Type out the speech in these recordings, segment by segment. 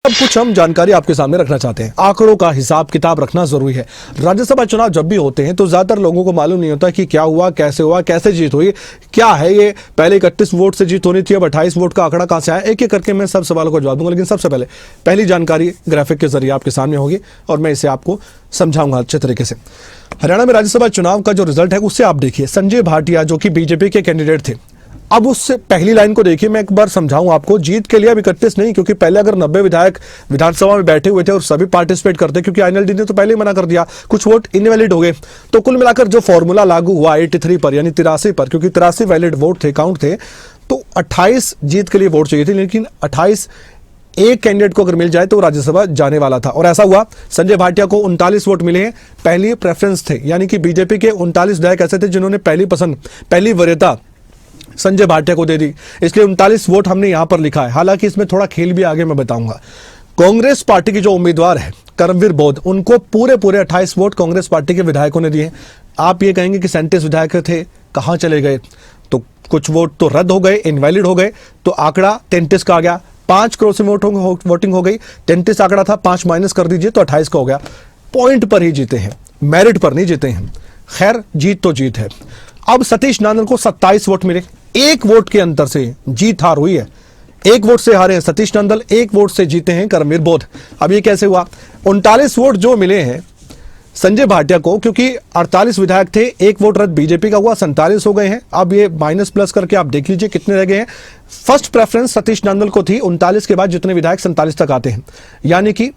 अब कुछ हम जानकारी आपके सामने रखना चाहते हैं। आंकड़ों का हिसाब किताब रखना जरूरी है। राज्यसभा चुनाव जब भी होते हैं तो ज्यादातर लोगों को मालूम नहीं होता कि क्या हुआ, कैसे जीत हुई, क्या है ये। पहले 31 वोट से जीत होनी थी, अब 28 वोट का आंकड़ा कहां से आया, एक एक करके मैं सब सवालों को जवाब दूंगा। लेकिन सबसे पहले पहली जानकारी ग्राफिक के जरिए आपके सामने होगी और मैं इसे आपको समझाऊंगा अच्छे तरीके से। हरियाणा में राज्यसभा चुनाव का जो रिजल्ट है उससे आप देखिए, संजय भाटिया जो कि बीजेपी के कैंडिडेट थे। अब उससे पहली लाइन को देखिए, मैं एक बार समझाऊं आपको। जीत के लिए अब 31 नहीं, क्योंकि पहले अगर 90 विधायक विधानसभा में बैठे हुए थे और सभी पार्टिसिपेट करते, क्योंकि आईएनएलडी ने तो पहले ही मना कर दिया, कुछ वोट इनवैलिड हो गए। तो कुल मिलाकर जो फॉर्मूला लागू हुआ 83 पर यानी 83 पर, क्योंकि 83 वैलिड वोट थे, काउंट थे, तो 28 जीत के लिए वोट चाहिए थे। लेकिन 28 एक कैंडिडेट को अगर मिल जाए तो राज्यसभा जाने वाला था और ऐसा हुआ। संजय भाटिया को 39 वोट मिले हैं, पहली प्रेफरेंस थे, यानी कि बीजेपी के 39 विधायक ऐसे थे जिन्होंने पहली वरीयता संजय भाटिया को दे दी, इसलिए 39 वोट हमने यहां पर लिखा है। हालांकि इसमें थोड़ा खेल भी आगे मैं बताऊंगा। कांग्रेस पार्टी की जो उम्मीदवार है करमवीर बौद्ध, उनको पूरे 28 वोट कांग्रेस पार्टी के विधायकों ने दिए। आप ये कहेंगे कि 37 विधायक थे, कहां चले गए? तो कुछ वोट तो रद्द हो गए, इनवैलिड हो गए, तो आंकड़ा 33 का आ गया। 5 करोड़ से वोटिंग हो गई, 33 आंकड़ा था, 5 माइनस कर दीजिए तो 28 का हो गया। पॉइंट पर ही जीते हैं, मेरिट पर नहीं जीते हैं। खैर, जीत तो जीत है। अब सतीश नांदल को 27 वोट मिले, एक वोट के अंतर से जीत हार हुई है। एक वोट से हारे हैं सतीश नांदल, एक वोट से जीते हैं करमवीर बौद्ध। अब ये कैसे हुआ? 39 वोट जो मिले हैं संजय भाटिया को, क्योंकि 48 विधायक थे, एक वोट रद्द बीजेपी का हुआ, 47 हो गए हैं। अब ये माइनस प्लस करके आप देख लीजिए कितने रह गए हैं। फर्स्ट प्रेफरेंस सतीश नांदल को थी, 39 के बाद जितने विधायक 47 तक आते हैं, यानी कि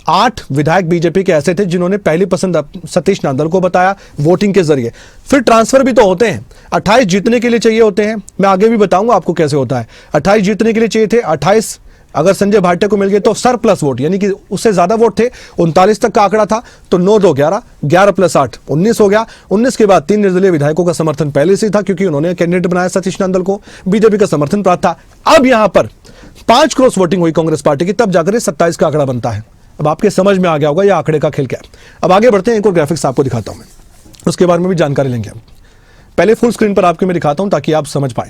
8 विधायक बीजेपी के ऐसे थे जिन्होंने पहली पसंद सतीश नांदल को बताया वोटिंग के जरिए। फिर ट्रांसफर भी तो होते हैं, 28 जीतने के लिए चाहिए होते हैं, मैं आगे भी बताऊंगा आपको कैसे होता है। 28 जीतने के लिए चाहिए थे, 28 अगर संजय भाटिया को मिल गए तो सरप्लस वोट, यानी कि उससे ज्यादा वोट थे, 39 तक का आंकड़ा था, तो 9 2 11, 11 प्लस 8 19 हो गया। 19 के बाद 3 निर्दलीय विधायकों का समर्थन पहले से था, क्योंकि उन्होंने कैंडिडेट बनाया सतीश नांदल को, बीजेपी का समर्थन प्राप्त था। अब यहां पर 5 क्रॉस वोटिंग हुई कांग्रेस पार्टी की, तब जाकर 27 का आंकड़ा बनता है। अब आपके समझ में आ गया होगा यह आंकड़े का खेल क्या है। अब आगे बढ़ते हैं, एक और ग्राफिक्स आपको दिखाता हूं मैं, उसके बारे में भी जानकारी लेंगे हम। पहले फुल स्क्रीन पर आपको मैं दिखाता हूं ताकि आप समझ पाए।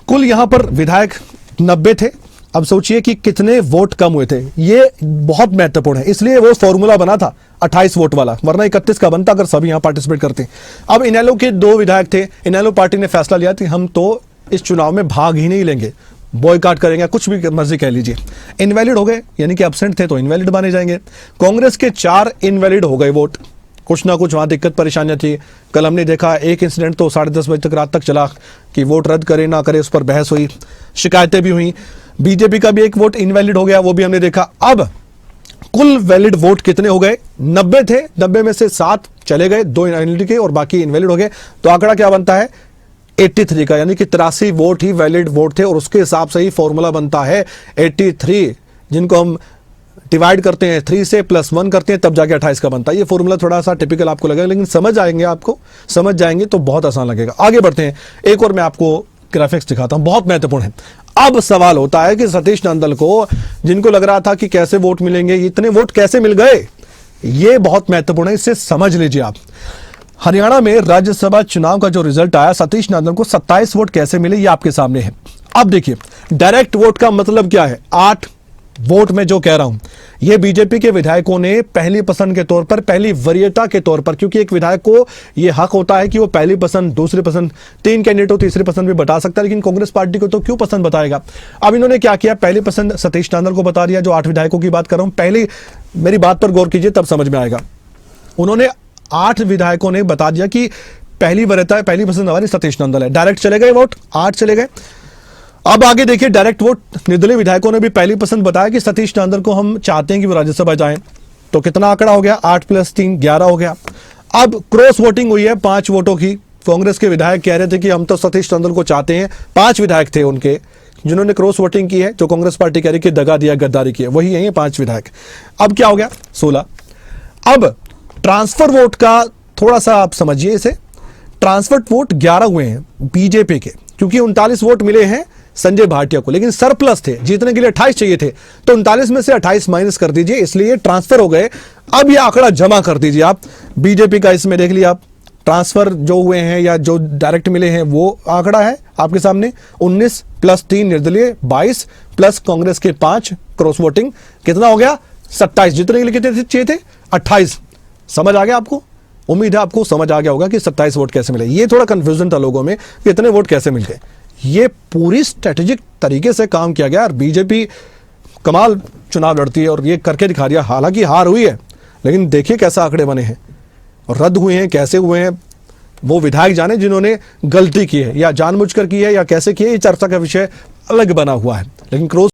कुल यहां पर विधायक 90 थे। अब सोचिए कि कितने वोट कम हुए थे, ये बहुत महत्वपूर्ण है, इसलिए वो फॉर्मूला बना था 28 वोट वाला, वरना 31 का बनता अगर सभी यहां पार्टिसिपेट करते। अब इनेलो के 2 विधायक थे, इनेलो पार्टी ने फैसला लिया कि हम तो इस चुनाव में भाग ही नहीं लेंगे, बॉयकॉट करेंगे, कुछ भी मर्जी कह लीजिए। इनवैलिड हो गए, यानी कि एब्सेंट थे तो इनवैलिड माने जाएंगे। कांग्रेस के 4 इनवैलिड हो गए वोट, कुछ ना कुछ वहां दिक्कत परेशानियां थी। कल हमने देखा एक इंसिडेंट तो 10:30 बजे तक रात तक चला कि वोट रद्द करे ना करे, उस पर बहस हुई, शिकायतें भी हुई। बीजेपी का भी एक वोट इनवैलिड हो गया, वो भी हमने देखा। अब कुल वैलिड वोट कितने हो गए? 90 थे, 90 में से 7 चले गए, 2 इनवैलिड के और बाकी इनवैलिड हो गए। तो आंकड़ा क्या बनता है? 83 का, यानी कि 83 वोट ही वैलिड वोट थे और उसके हिसाब से ही फॉर्मूला बनता है 83, जिनको हम डिवाइड करते हैं 3 से +1 करते हैं, तब जाके 28 का बनता है। ये फॉर्मूला थोड़ा सा टिपिकल आपको लगेगा, लेकिन समझ जाएंगे तो बहुत आसान लगेगा। आगे बढ़ते हैं, एक और मैं आपको ग्राफिक्स दिखाता हूं, बहुत महत्वपूर्ण है। अब सवाल होता है कि सतीश नांदल को, जिनको लग रहा था कि कैसे वोट मिलेंगे, इतने वोट कैसे मिल गए? ये बहुत महत्वपूर्ण है, इसे समझ लीजिए आप। हरियाणा में राज्यसभा चुनाव का जो रिजल्ट आया, सतीश नांदल को 27 वोट कैसे मिले, ये आपके सामने है। अब देखिए, डायरेक्ट वोट का मतलब क्या है? 8 वोट में जो कह रहा हूं, ये बीजेपी के विधायकों ने पहली पसंद के तौर पर, पहली वरीयता के तौर पर, क्योंकि एक विधायक को यह हक होता है कि वो पहली पसंद, दूसरी पसंद, 3 कैंडिडेट हो तीसरी पसंद भी बता सकता है, लेकिन कांग्रेस पार्टी को तो क्यों पसंद बताएगा? अब इन्होंने क्या किया, पहली पसंद सतीश नांदल को बता दिया, जो 8 विधायकों की बात कर रहा हूं। पहली, मेरी बात पर गौर कीजिए तब समझ में आएगा। उन्होंने 8 विधायकों ने बता दिया कि पहली वरीयता, पहली पसंद हमारी सतीश नांदल है। डायरेक्ट चले गए वोट, 8 चले गए। अब आगे देखिए, डायरेक्ट वोट निर्दलीय विधायकों ने भी पहली पसंद बताया कि सतीश नांदल को हम चाहते हैं कि वो राज्यसभा जाएं, तो कितना आंकड़ा हो गया? 8 + 3 11 हो गया। अब क्रॉस वोटिंग हुई है 5 वोटों की। कांग्रेस के विधायक कह रहे थे कि हम तो सतीश नांदल को चाहते हैं, 5 विधायक थे उनके जिन्होंने क्रॉस वोटिंग की है, जो कांग्रेस पार्टी कह रही कि दगा दिया, गद्दारी की है, वही यही 5 विधायक। अब क्या हो गया? 16। अब ट्रांसफर वोट का थोड़ा सा आप समझिए इसे, ट्रांसफर वोट 11 हुए हैं बीजेपी के, क्योंकि 39 वोट मिले हैं संजय भाटिया को, लेकिन सरप्लस थे, जीतने के लिए 28 चाहिए थे, तो 39 में से 28 माइनस कर दीजिए, इसलिए ट्रांसफर हो गए। अब ये आंकड़ा जमा कर दीजिए आप, बीजेपी का इसमें देख लिया आप ट्रांसफर जो हुए हैं या जो डायरेक्ट मिले हैं वो आंकड़ा है आपके सामने। 19 प्लस 3 निर्दलीय 22 प्लस कांग्रेस के 5 क्रॉस वोटिंग, कितना हो गया 27। जितने लिखे थे चाहिए थे 28। समझ आ गया आपको? उम्मीद है आपको समझ आ गया होगा कि 27 वोट कैसे मिले। ये थोड़ा कंफ्यूजन था लोगों में कि इतने वोट कैसे मिल गए। ये पूरी स्ट्रेटेजिक तरीके से काम किया गया और बीजेपी कमाल चुनाव लड़ती है और ये करके दिखा दिया। हालांकि हार हुई है, लेकिन देखिए कैसे आंकड़े बने हैं और रद्द हुए हैं, कैसे हुए हैं वो विधायक जाने जिन्होंने गलती की है, या जानबूझकर की है या कैसे की है, ये चर्चा का विषय अलग बना हुआ है। लेकिन क्रॉस